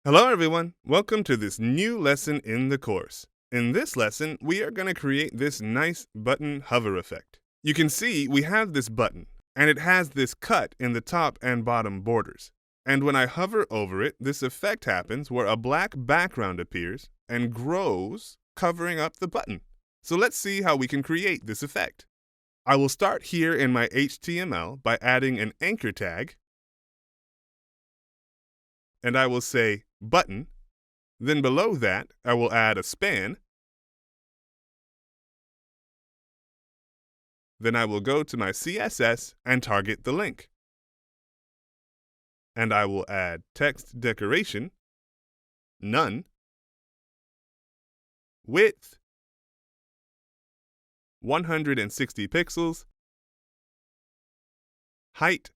Hello everyone, welcome to this new lesson in the course. In this lesson, we are going to create this nice button hover effect. You can see we have this button, and it has this cut in the top and bottom borders. And when I hover over it, this effect happens where a black background appears and grows, covering up the button. So let's see how we can create this effect. I will start here in my HTML by adding an anchor tag, and I will say button. Then below that, I will add a span. Then I will go to my CSS and target the link. And I will add text decoration, none, width, 160 pixels, height,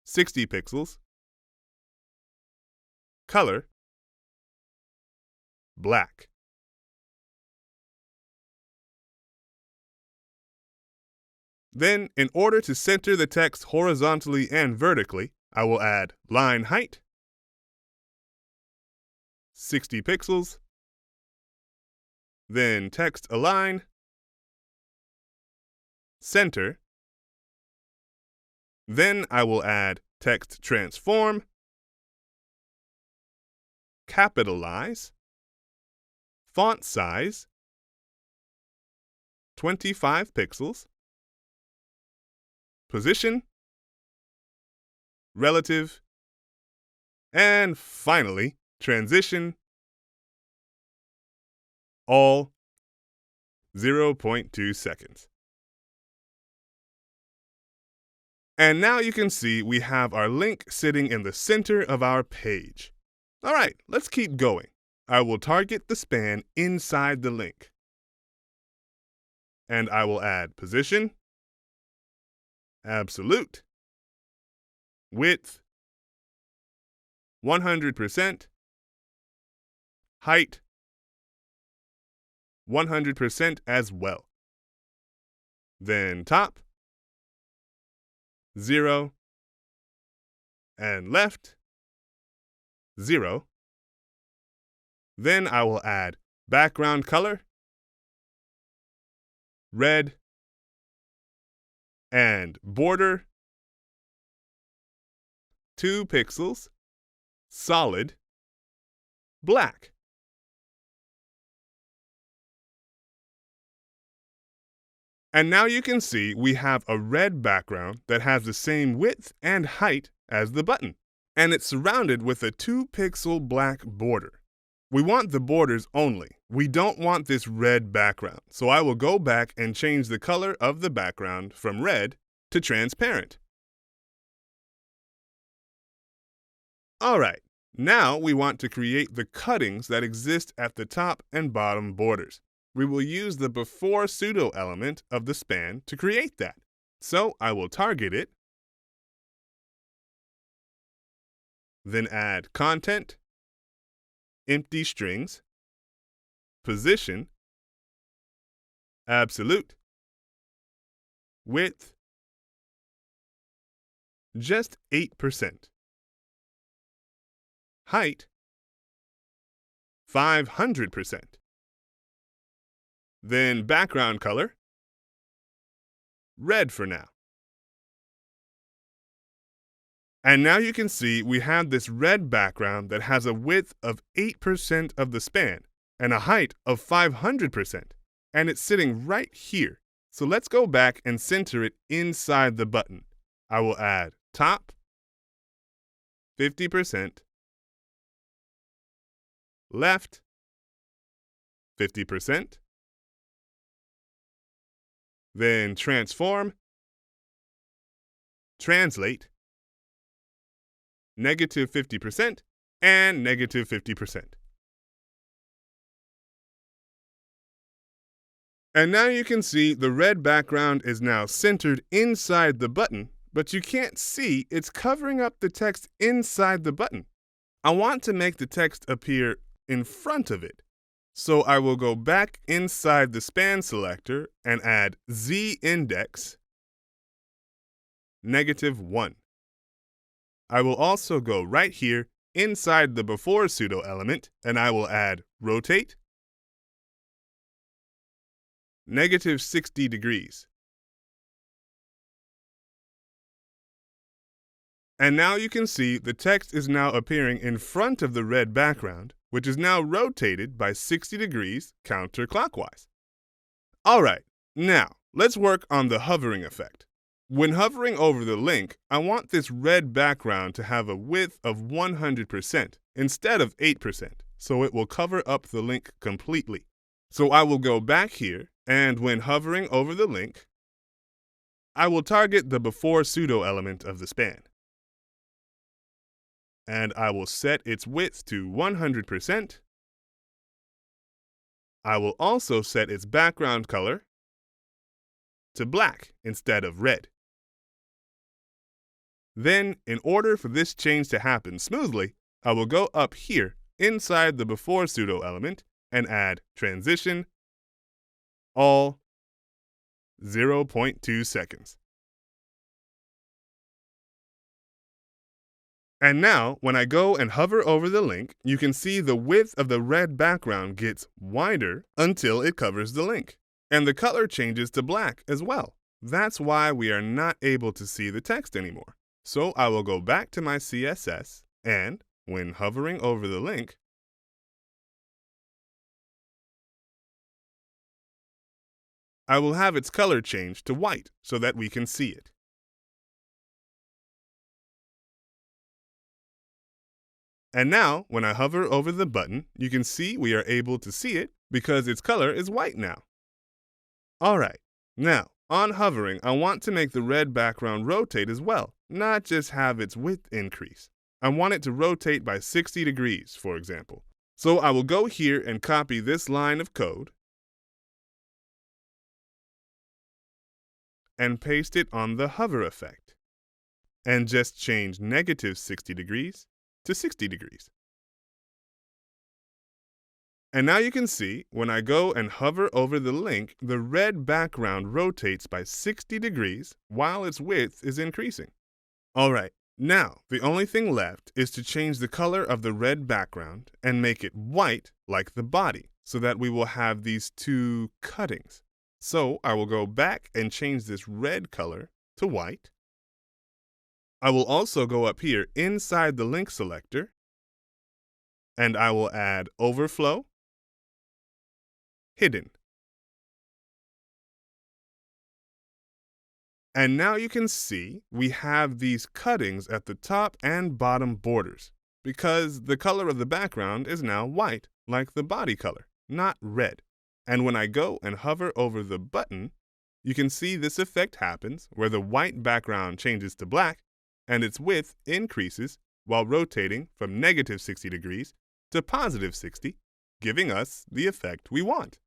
60 pixels, color, black. Then, in order to center the text horizontally and vertically, I will add line height, 60 pixels, then text align, center, then I will add text transform, capitalize, font size, 25 pixels, position, relative, and finally, transition, all 0.2 seconds. And now you can see we have our link sitting in the center of our page. All right, let's keep going. I will target the span inside the link. And I will add position, absolute, width, 100%, height, 100% as well. Then top, 0, and left, 0. Then I will add background color, red, and border, 2 pixels, solid, black. And now you can see we have a red background that has the same width and height as the button. And it's surrounded with a 2-pixel black border. We want the borders only. We don't want this red background. So I will go back and change the color of the background from red to transparent. All right, now we want to create the cuttings that exist at the top and bottom borders. We will use the before pseudo element of the span to create that. So I will target it, then add content, empty strings, position, absolute, width, just 8%, height, 500%, then background color, red for now. And now you can see we have this red background that has a width of 8% of the span and a height of 500%, and it's sitting right here. So let's go back and center it inside the button. I will add top, 50%, left, 50%, then transform, translate, negative 50%, and negative 50%. And now you can see the red background is now centered inside the button, but you can't see it's covering up the text inside the button. I want to make the text appear in front of it. So I will go back inside the span selector and add z-index -1. I will also go right here inside the before pseudo element, and I will add rotate, negative 60 degrees. And now you can see the text is now appearing in front of the red background, which is now rotated by 60 degrees counterclockwise. Alright, now let's work on the hovering effect. When hovering over the link, I want this red background to have a width of 100% instead of 8%, so it will cover up the link completely. So I will go back here, and when hovering over the link, I will target the before pseudo element of the span. And I will set its width to 100%. I will also set its background color to black instead of red. Then, in order for this change to happen smoothly, I will go up here inside the before pseudo element and add transition all 0.2 seconds. And now, when I go and hover over the link, you can see the width of the red background gets wider until it covers the link. And the color changes to black as well. That's why we are not able to see the text anymore. So I will go back to my CSS, and when hovering over the link, I will have its color change to white so that we can see it. And now, when I hover over the button, you can see we are able to see it because its color is white now. Alright, now, on hovering, I want to make the red background rotate as well, not just have its width increase. I want it to rotate by 60 degrees, for example. So I will go here and copy this line of code and paste it on the hover effect, and just change negative 60 degrees to 60 degrees. And now you can see, when I go and hover over the link, the red background rotates by 60 degrees while its width is increasing. Alright, now the only thing left is to change the color of the red background and make it white like the body, so that we will have these two cuttings. So I will go back and change this red color to white. I will also go up here inside the link selector, and I will add overflow, hidden. And now you can see we have these cuttings at the top and bottom borders because the color of the background is now white, like the body color, not red. And when I go and hover over the button, you can see this effect happens where the white background changes to black and its width increases while rotating from negative 60 degrees to positive 60, giving us the effect we want.